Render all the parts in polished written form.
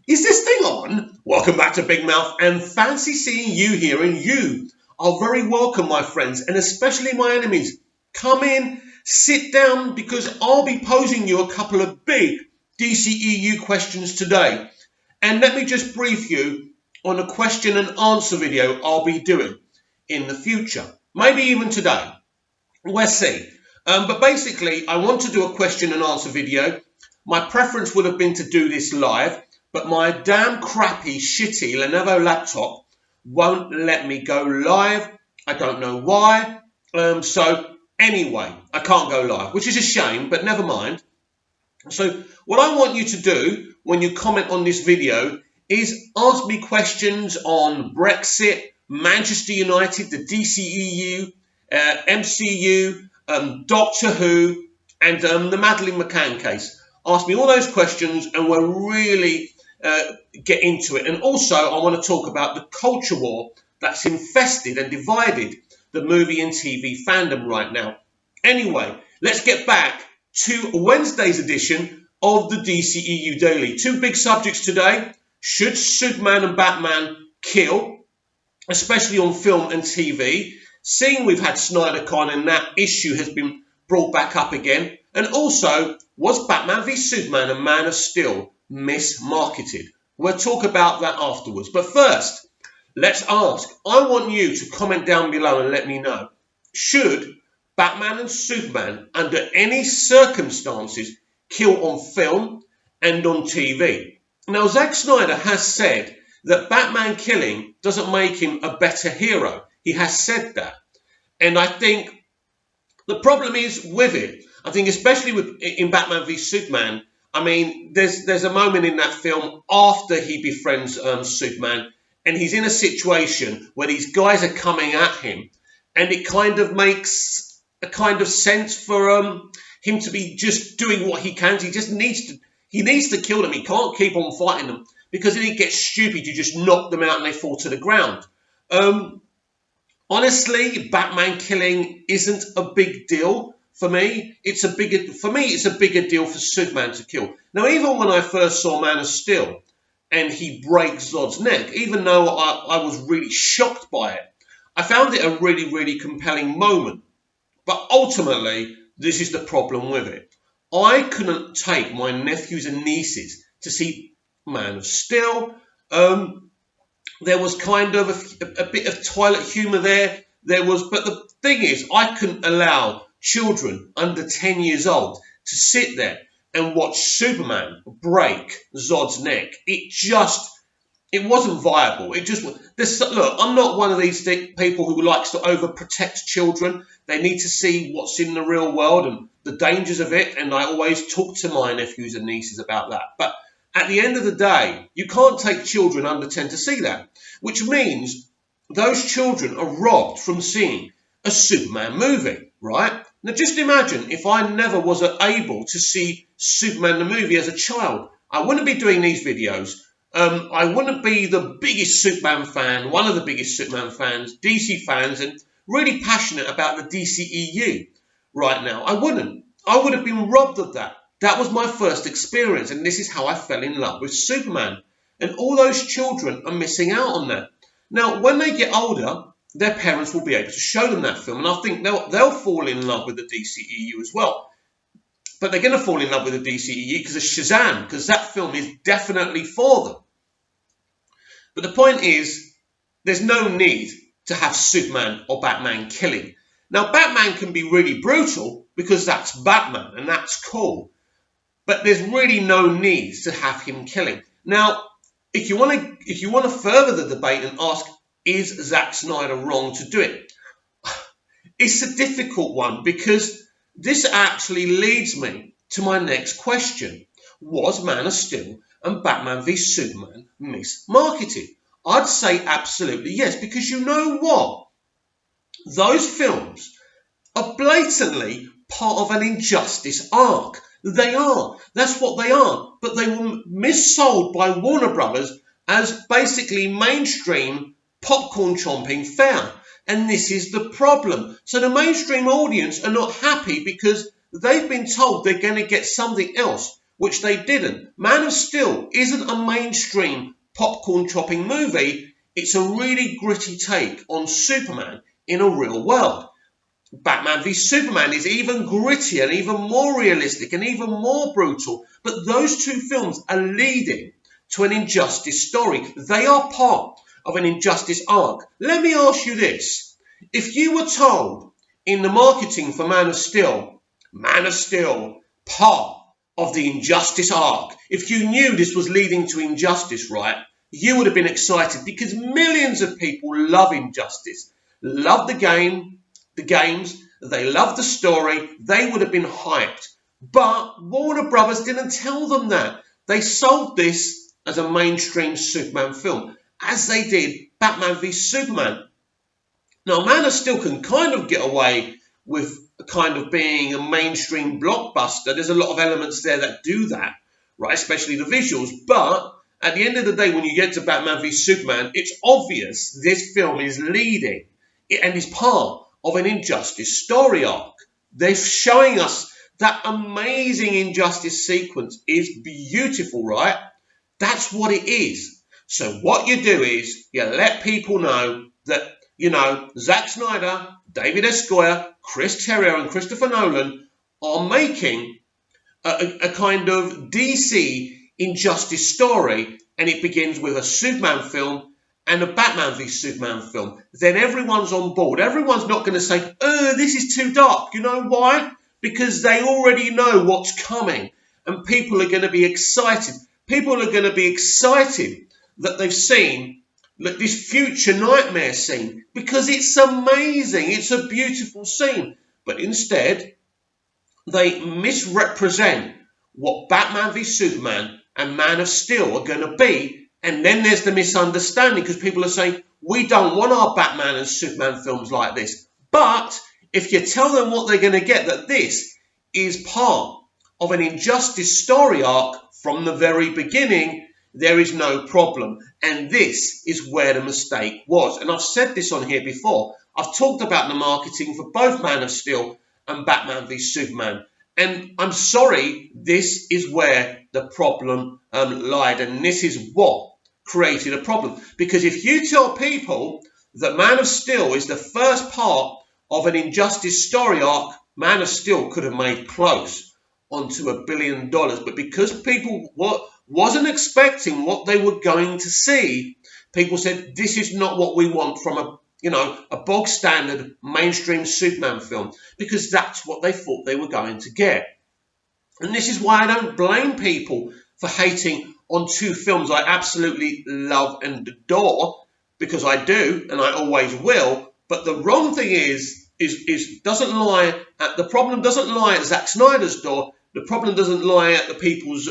Is this thing on? Welcome back to Big Mouth and fancy seeing you here, and you are very welcome, my friends, and especially my enemies. Come in, sit down, because I'll be posing you a couple of big dceu questions today. And let me just brief you on a question and answer video I'll be doing in the future, maybe even today. We'll see. But basically, I want to do a question and answer video. My preference would have been to do this live, but my damn crappy, shitty Lenovo laptop won't let me go live. I don't know why. So anyway, I can't go live, which is a shame, but never mind. So what I want you to do when you comment on this video is ask me questions on Brexit, Manchester United, the DCEU, MCU, Doctor Who, and the Madeleine McCann case. Ask me all those questions and we'll really get into it. And also, I want to talk about the culture war that's infested and divided the movie and TV fandom right now. Anyway, let's get back to Wednesday's edition of the DCEU Daily. Two big subjects today. Should Superman and Batman kill, especially on film and TV? Seeing we've had SnyderCon and that issue has been brought back up again. And also, was Batman v Superman and Man of Steel mismarketed? We'll talk about that afterwards. But first, let's ask. I want you to comment down below and let me know. Should Batman and Superman, under any circumstances, kill on film and on TV? Now, Zack Snyder has said that Batman killing doesn't make him a better hero. He has said that. And I think the problem is with it. I think especially in Batman v Superman, I mean, there's a moment in that film after he befriends Superman, and he's in a situation where these guys are coming at him, and it kind of makes a kind of sense for him to be just doing what he can. He just needs to kill them. He can't keep on fighting them, because then it gets stupid. You just knock them out and they fall to the ground. Honestly, Batman killing isn't a big deal for me. It's a bigger deal for Superman to kill. Now, even when I first saw Man of Steel and he breaks Zod's neck, even though I was really shocked by it, I found it a really, really compelling moment. But ultimately, this is the problem with it. I couldn't take my nephews and nieces to see Man of Steel. There was kind of a bit of toilet humour there. But the thing is, I couldn't allow children under 10 years old to sit there and watch Superman break Zod's neck. It wasn't viable. Look, I'm not one of these people who likes to overprotect children. They need to see what's in the real world and the dangers of it. And I always talk to my nephews and nieces about that. But at the end of the day, you can't take children under 10 to see that, which means those children are robbed from seeing a Superman movie, right? Now, just imagine if I never was able to see Superman the movie as a child. I wouldn't be doing these videos. I wouldn't be the biggest Superman fan, one of the biggest Superman fans, DC fans, and really passionate about the DCEU right now. I wouldn't. I would have been robbed of that. That was my first experience, and this is how I fell in love with Superman. And all those children are missing out on that. Now, when they get older, their parents will be able to show them that film, and I think they'll fall in love with the DCEU as well. But they're going to fall in love with the DCEU because of Shazam, because that film is definitely for them. But the point is, there's no need to have Superman or Batman killing. Now, Batman can be really brutal because that's Batman, and that's cool. But there's really no need to have him killing. Now, if you want to further the debate and ask, is Zack Snyder wrong to do it? It's a difficult one, because this actually leads me to my next question. Was Man of Steel and Batman v Superman mismarketed? I'd say absolutely yes, because you know what? Those films are blatantly part of an injustice arc. They are. That's what they are. But they were missold by Warner Brothers as basically mainstream popcorn chomping fare. And this is the problem. So the mainstream audience are not happy because they've been told they're going to get something else, which they didn't. Man of Steel isn't a mainstream popcorn chopping movie. It's a really gritty take on Superman in a real world. Batman v Superman is even grittier and even more realistic and even more brutal. But those two films are leading to an injustice story. They are part of an injustice arc. Let me ask you this. If you were told in the marketing for Man of Steel, part of the injustice arc, if you knew this was leading to injustice, right, you would have been excited because millions of people love Injustice, love the games, they love the story, they would have been hyped. But Warner Brothers didn't tell them that. They sold this as a mainstream Superman film, as they did Batman v Superman. Now, Man of Steel can kind of get away with kind of being a mainstream blockbuster. There's a lot of elements there that do that, right? Especially the visuals. But at the end of the day, when you get to Batman v Superman, it's obvious this film is leading and is part of an injustice story arc. They're showing us that amazing injustice sequence is beautiful, right? That's what it is. So what you do is you let people know that, Zack Snyder, David S. Goyer, Chris Terrio and Christopher Nolan are making a kind of DC injustice story, and it begins with a Superman film and a Batman v Superman film. Then everyone's on board. Everyone's not going to say, this is too dark. You know why? Because they already know what's coming, and people are going to be excited. People are going to be excited that they've seen this future nightmare scene because it's amazing. It's a beautiful scene. But instead, they misrepresent what Batman v Superman and Man of Steel are going to be. And then there's the misunderstanding because people are saying, we don't want our Batman and Superman films like this. But if you tell them what they're going to get, that this is part of an injustice story arc from the very beginning, there is no problem. And this is where the mistake was. And I've said this on here before. I've talked about the marketing for both Man of Steel and Batman v Superman. And I'm sorry, this is where the problem lied. And this is what created a problem. Because if you tell people that Man of Steel is the first part of an injustice story arc, Man of Steel could have made close onto $1 billion. But because people wasn't expecting what they were going to see, people said, this is not what we want from a bog standard mainstream Superman film, because that's what they thought they were going to get. And this is why I don't blame people for hating on two films I absolutely love and adore, because I do and I always will. But the wrong thing is the problem doesn't lie at Zack Snyder's door. The problem doesn't lie at the people's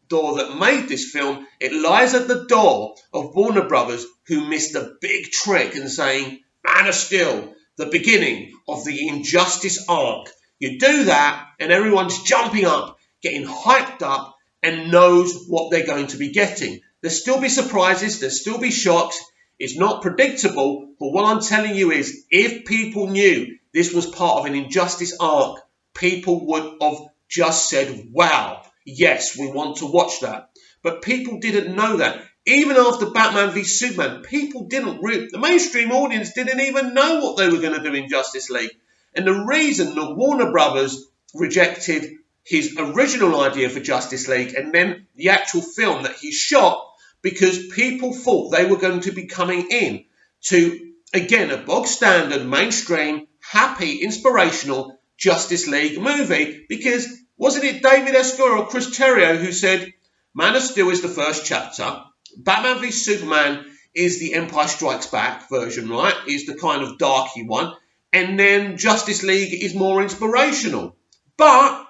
door that made this film. It lies at the door of Warner Brothers, who missed a big trick in saying, Man of Steel, the beginning of the injustice arc. You do that and everyone's jumping up, getting hyped up and knows what they're going to be getting. There'll still be surprises, there'll still be shocks. It's not predictable, but what I'm telling you is, if people knew this was part of an injustice arc, people would have just said, wow, yes, we want to watch that. But people didn't know that. Even after Batman v Superman, the mainstream audience didn't even know what they were going to do in Justice League. And the reason that Warner Brothers rejected his original idea for Justice League and then the actual film that he shot, because people thought they were going to be coming in to, again, a bog standard, mainstream, happy, inspirational Justice League movie. Because wasn't it David S. Goyer or Chris Terrio who said, Man of Steel is the first chapter, Batman v Superman is the Empire Strikes Back version, right? Is the kind of darky one. And then Justice League is more inspirational. But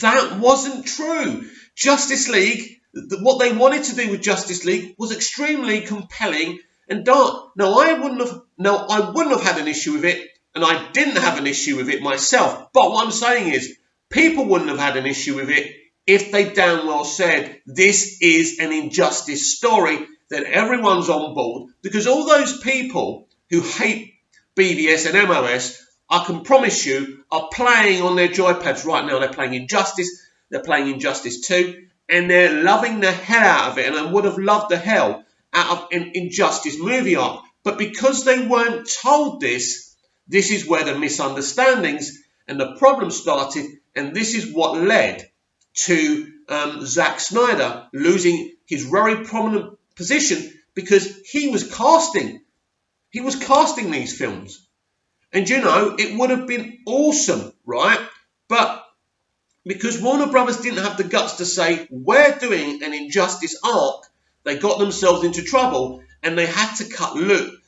that wasn't true. Justice League, what they wanted to do with Justice League was extremely compelling and dark. Now, I wouldn't have had an issue with it, and I didn't have an issue with it myself. But what I'm saying is, people wouldn't have had an issue with it if they damn well said, this is an injustice story, then everyone's on board. Because all those people who hate BVS and MOS, I can promise you, are playing on their joypads right now. They're playing Injustice. They're playing Injustice 2, and they're loving the hell out of it, and I would have loved the hell out of an Injustice movie arc. But because they weren't told this, this is where the misunderstandings and the problems started, and this is what led to Zack Snyder losing his very prominent position, because he was casting these films. And you know, it would have been awesome, right? But because Warner Brothers didn't have the guts to say, we're doing an Injustice arc, they got themselves into trouble, and they had to cut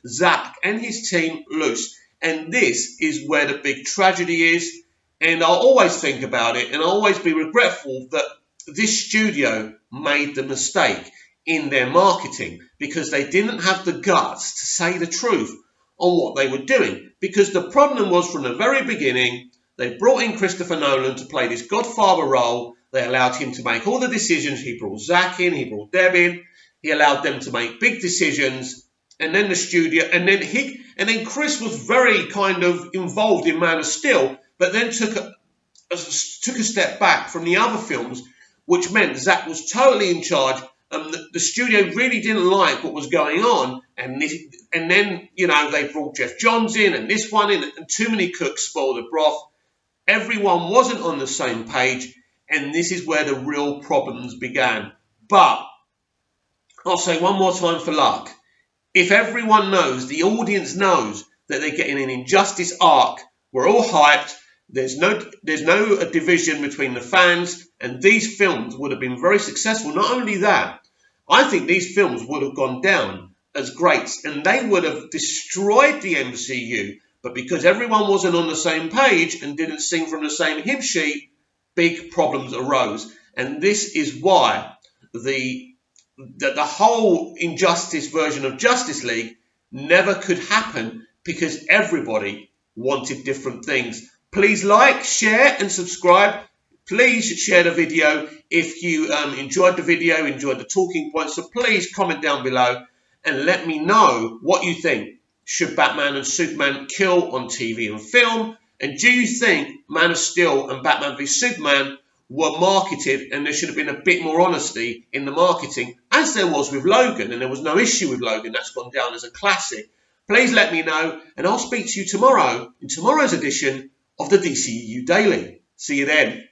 Zack and his team loose. And this is where the big tragedy is. And I'll always think about it, and I'll always be regretful that this studio made the mistake in their marketing, because they didn't have the guts to say the truth on what they were doing. Because the problem was, from the very beginning, they brought in Christopher Nolan to play this Godfather role. They allowed him to make all the decisions. He brought Zack in, he brought Deb in. He allowed them to make big decisions. And then the studio, and then Chris was very kind of involved in Man of Steel, but then took a step back from the other films, which meant Zack was totally in charge. The studio really didn't like what was going on, and then, you know, they brought Jeff Johns in and this one in, and too many cooks spoiled the broth. Everyone wasn't on the same page, and this is where the real problems began. But I'll say one more time for luck. If everyone knows, the audience knows, that they're getting an Injustice arc, we're all hyped. There's no division between the fans, and these films would have been very successful. Not only that, I think these films would have gone down as greats, and they would have destroyed the MCU. But because everyone wasn't on the same page and didn't sing from the same hymn sheet, big problems arose. And this is why the whole Injustice version of Justice League never could happen, because everybody wanted different things. Please like, share and subscribe. Please share the video if you enjoyed the video, enjoyed the talking points. So please comment down below and let me know what you think. Should Batman and Superman kill on TV and film? And do you think Man of Steel and Batman v Superman were marketed, and there should have been a bit more honesty in the marketing, as there was with Logan, and there was no issue with Logan? That's gone down as a classic. Please let me know, and I'll speak to you tomorrow in tomorrow's edition of the DCEU Daily. See you then.